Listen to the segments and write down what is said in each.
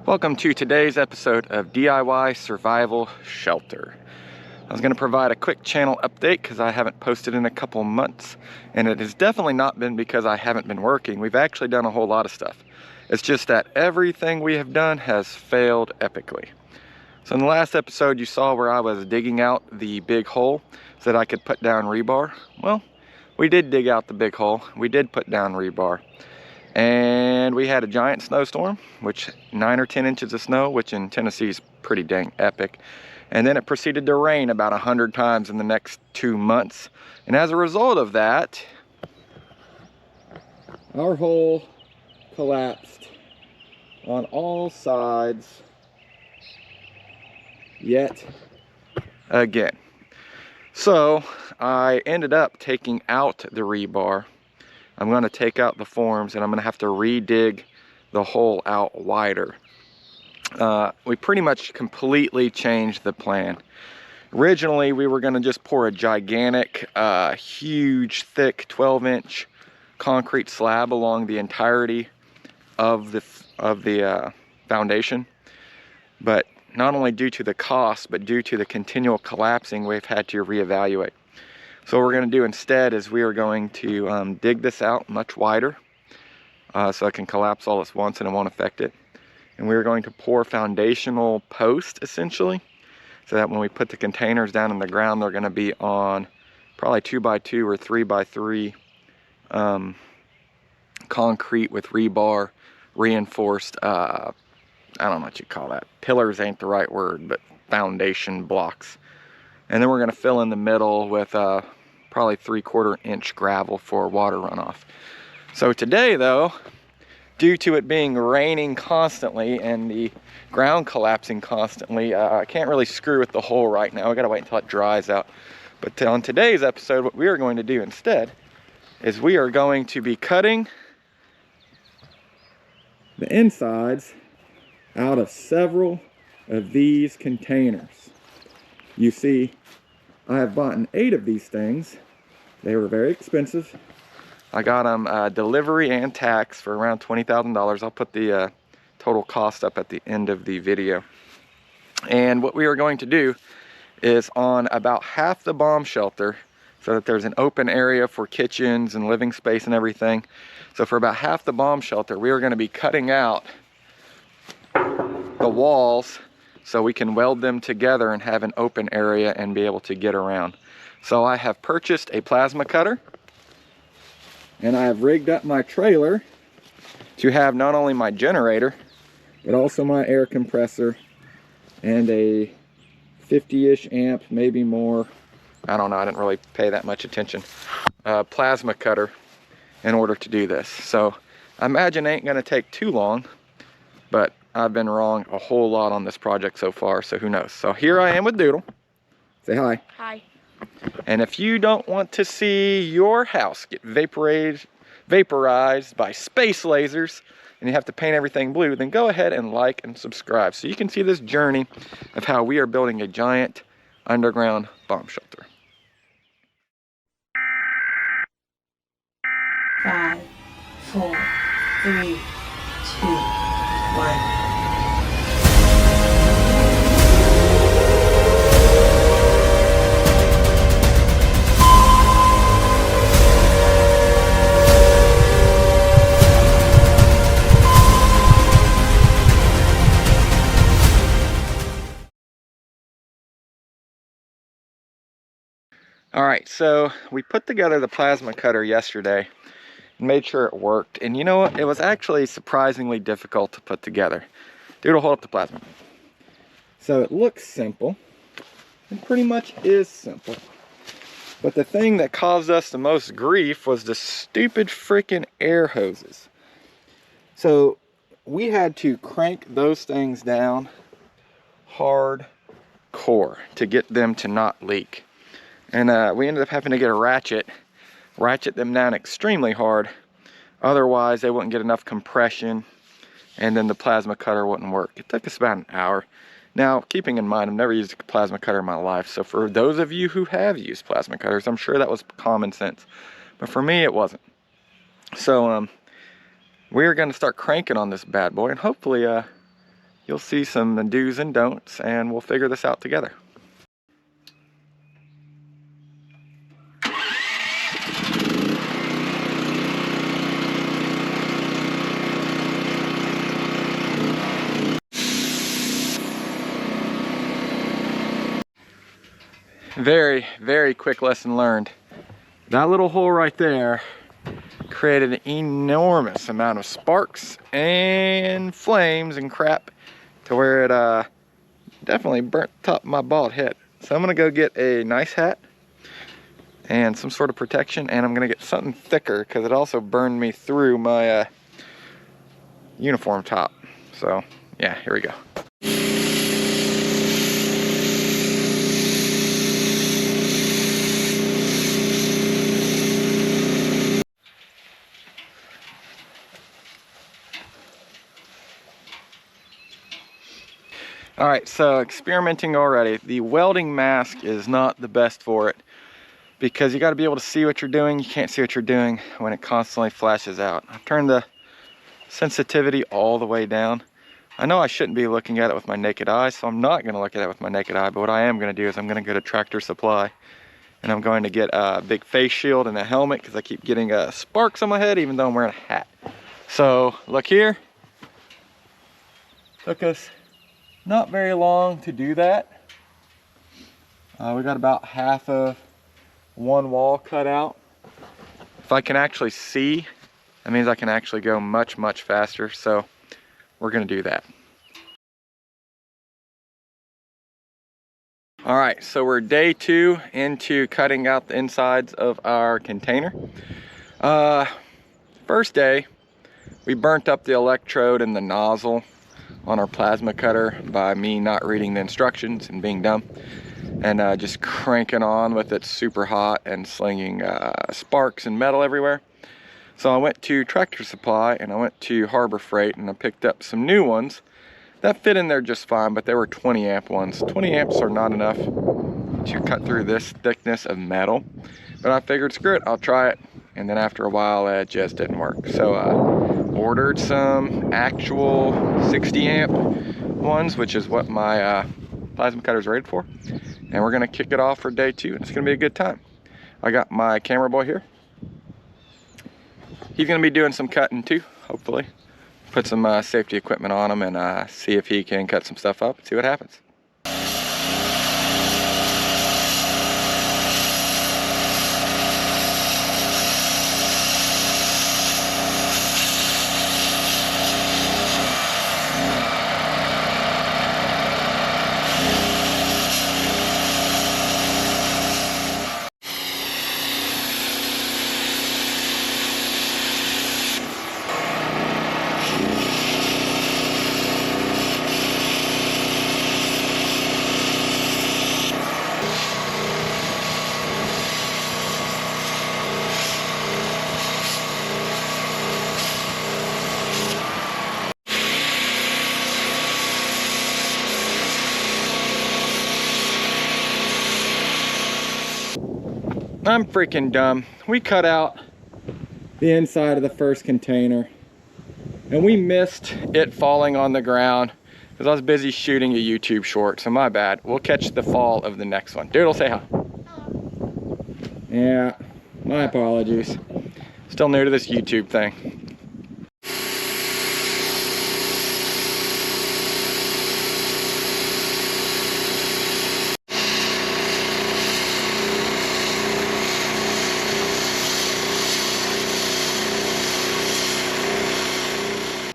Welcome to today's episode of DIY Survival Shelter. I was going to provide a quick channel update because I haven't posted in a couple months, and it has definitely not been because I haven't been working. We've actually done a whole lot of stuff. It's just that everything we have done has failed epically. So in the last episode you saw where I was digging out the big hole so that I could put down rebar. Well, we did dig out the big hole. We did put down rebar. And we had a giant snowstorm, which 9 or 10 inches of snow, which in Tennessee is pretty dang epic. And then it proceeded to rain about 100 times in the next 2 months. And as a result of that, our hole collapsed on all sides yet again. So I ended up taking out the rebar. I'm going to take out the forms and I'm going to have to re-dig the hole out wider. We pretty much completely changed the plan. Originally we were going to just pour a gigantic, huge, thick 12-inch concrete slab along the entirety of the foundation. But not only due to the cost, but due to the continual collapsing, we've had to reevaluate. So what we're going to do instead is we are going to dig this out much wider so it can collapse all at once and it won't affect it. And we're going to pour foundational posts essentially, so that when we put the containers down in the ground, they're going to be on probably 2x2 or 3x3 concrete with rebar reinforced, I don't know what you call that. Pillars ain't the right word, but foundation blocks. And then we're going to fill in the middle with probably 3/4 inch gravel for water runoff. So today though, due to it being raining constantly and the ground collapsing constantly, I can't really screw with the hole right now. I gotta wait until it dries out. But on today's episode, what we are going to do instead is we are going to be cutting the insides out of several of these containers. You see, I have bought 8 of these things. They were very expensive. I got them delivery and tax for around $20,000. I'll put the total cost up at the end of the video. And what we are going to do is on about half the bomb shelter, so that there's an open area for kitchens and living space and everything. So for about half the bomb shelter, we are going to be cutting out the walls so we can weld them together and have an open area and be able to get around. So I have purchased a plasma cutter, and I have rigged up my trailer to have not only my generator, but also my air compressor and a 50-ish amp, maybe more, I don't know, I didn't really pay that much attention, plasma cutter in order to do this. So I imagine it ain't gonna take too long, but I've been wrong a whole lot on this project so far, so who knows. So here I am with Doodle. Say hi. Hi. And if you don't want to see your house get vaporized by space lasers and you have to paint everything blue, then go ahead and like and subscribe so you can see this journey of how we are building a giant underground bomb shelter. 5, 4, 3, 2, 1. All right, so we put together the plasma cutter yesterday and made sure it worked. And you know what? It was actually surprisingly difficult to put together. Doodle, hold up the plasma. So it looks simple. It pretty much is simple. But the thing that caused us the most grief was the stupid freaking air hoses. So we had to crank those things down hardcore to get them to not leak. And we ended up having to get a ratchet them down extremely hard. Otherwise, they wouldn't get enough compression, and then the plasma cutter wouldn't work. It took us about an hour. Now, keeping in mind, I've never used a plasma cutter in my life, so for those of you who have used plasma cutters, I'm sure that was common sense. But for me, it wasn't. So, we're going to start cranking on this bad boy, and hopefully you'll see some do's and don'ts, and we'll figure this out together. Very, very quick lesson learned. That little hole right there created an enormous amount of sparks and flames and crap to where it definitely burnt the top of my bald head. So I'm gonna go get a nice hat and some sort of protection, and I'm gonna get something thicker because it also burned me through my uniform top. So yeah, here we go. All right, so experimenting already. The welding mask is not the best for it because you got to be able to see what you're doing. You can't see what you're doing when it constantly flashes out. I've turned the sensitivity all the way down. I know I shouldn't be looking at it with my naked eye, so I'm not going to look at it with my naked eye, but what I am going to do is I'm going to go to Tractor Supply and I'm going to get a big face shield and a helmet because I keep getting sparks on my head even though I'm wearing a hat. So look here. Took us not very long to do that. We got about half of one wall cut out. If I can actually see, that means I can actually go much, much faster. So we're gonna do that. All right, so we're day 2 into cutting out the insides of our container. First day, we burnt up the electrode and the nozzle on our plasma cutter by me not reading the instructions and being dumb, and just cranking on with it super hot and slinging sparks and metal everywhere. So I went to Tractor Supply and I went to Harbor Freight and I picked up some new ones that fit in there just fine, but they were 20 amp ones. 20 amps are not enough to cut through this thickness of metal, but I figured screw it, I'll try it. And then after a while it just didn't work. So ordered some actual 60 amp ones, which is what my plasma cutter is rated for. And we're gonna kick it off for day 2 and it's gonna be a good time. I got my camera boy here. He's gonna be doing some cutting too, hopefully. Put some safety equipment on him and see if he can cut some stuff up and see what happens. I'm freaking dumb. We cut out the inside of the first container and we missed it falling on the ground because I was busy shooting a YouTube short, so my bad. We'll catch the fall of the next one. Doodle, say hi. Yeah, my apologies. Still new to this YouTube thing.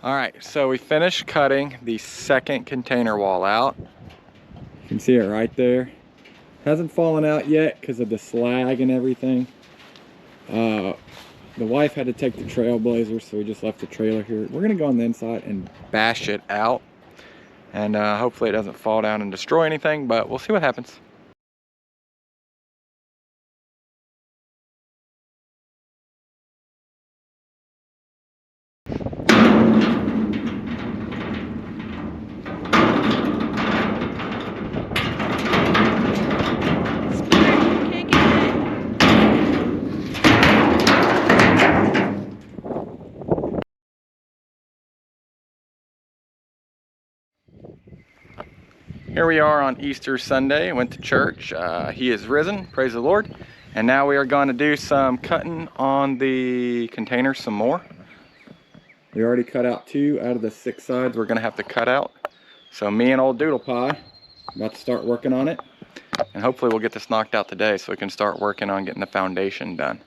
All right, so we finished cutting the second container wall out. You can see it right there. Hasn't fallen out yet because of the slag and everything. The wife had to take the Trailblazer, so we just left the trailer here. We're gonna go on the inside and bash it out. And hopefully it doesn't fall down and destroy anything, but we'll see what happens. Here we are on Easter Sunday. Went to church. He is risen, praise the Lord. And now we are going to do some cutting on the container some more. We already cut out 2 out of the 6 sides we're going to have to cut out. So me and old Doodle Pie about to start working on it. And hopefully we'll get this knocked out today so we can start working on getting the foundation done.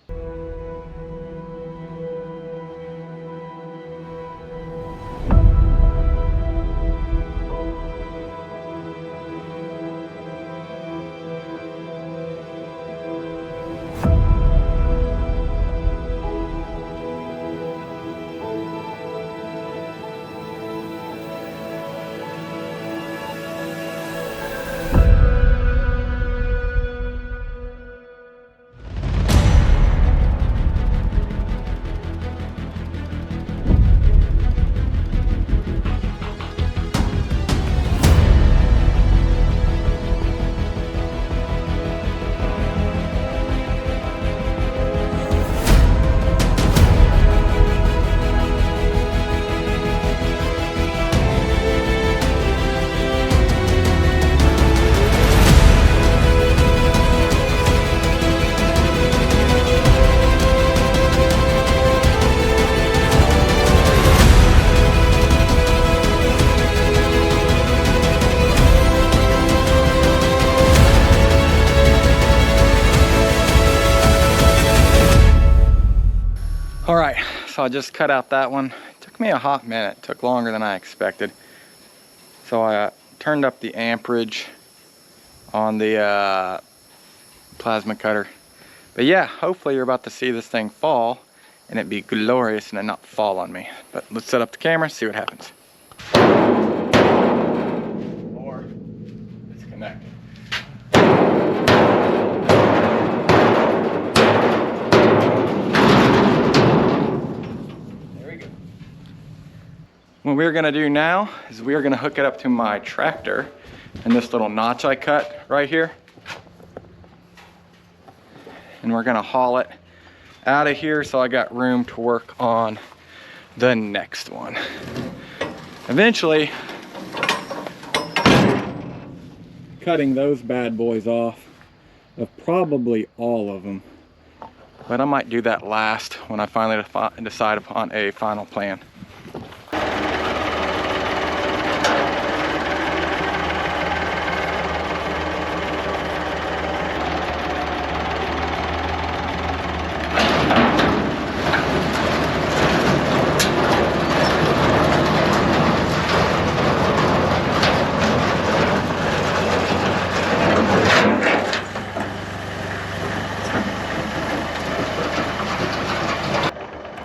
All right, so I just cut out that one. It took me a hot minute. It took longer than I expected. So I turned up the amperage on the plasma cutter. But yeah, hopefully you're about to see this thing fall and it be glorious and it not fall on me. But let's set up the camera, see what happens. Or it's connected. What we're gonna do now is we're gonna hook it up to my tractor and this little notch I cut right here. And we're gonna haul it out of here so I got room to work on the next one. Eventually, cutting those bad boys off of probably all of them. But I might do that last when I finally decide upon a final plan.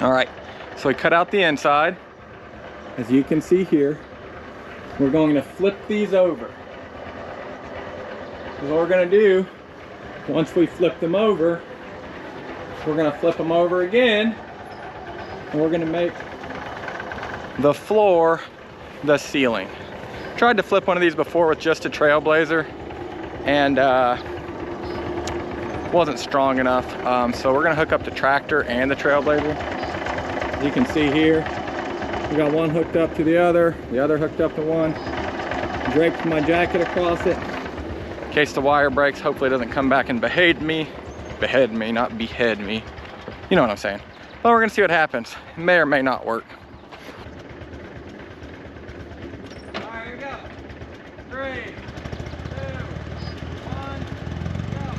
All right, so we cut out the inside. As you can see here, we're going to flip these over. Because what we're gonna do, once we flip them over, we're gonna flip them over again, and we're gonna make the floor the ceiling. Tried to flip one of these before with just a Trailblazer, and wasn't strong enough. So we're gonna hook up the tractor and the Trailblazer. You can see here, we got one hooked up to the other hooked up to one. Draped my jacket across it in case the wire breaks. Hopefully it doesn't come back and behead me, not behead me. You know what I'm saying. Well, we're gonna see what happens. It may or may not work. All right, here we go. 3, 2, 1, go.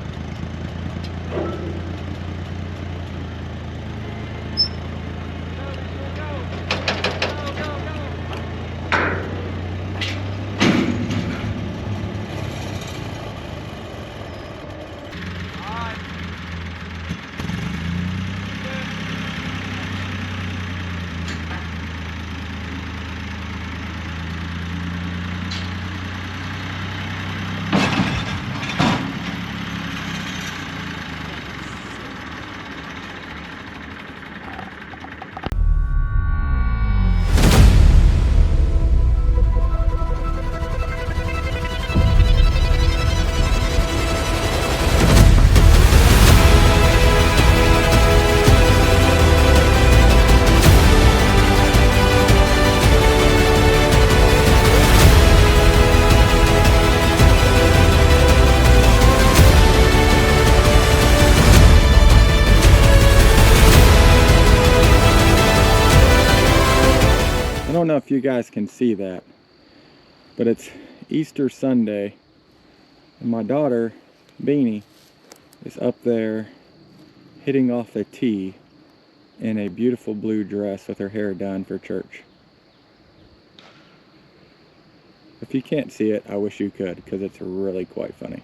don't know if you guys can see that, but it's Easter Sunday, and my daughter, Beanie, is up there hitting off a tee in a beautiful blue dress with her hair done for church. If you can't see it, I wish you could, because it's really quite funny.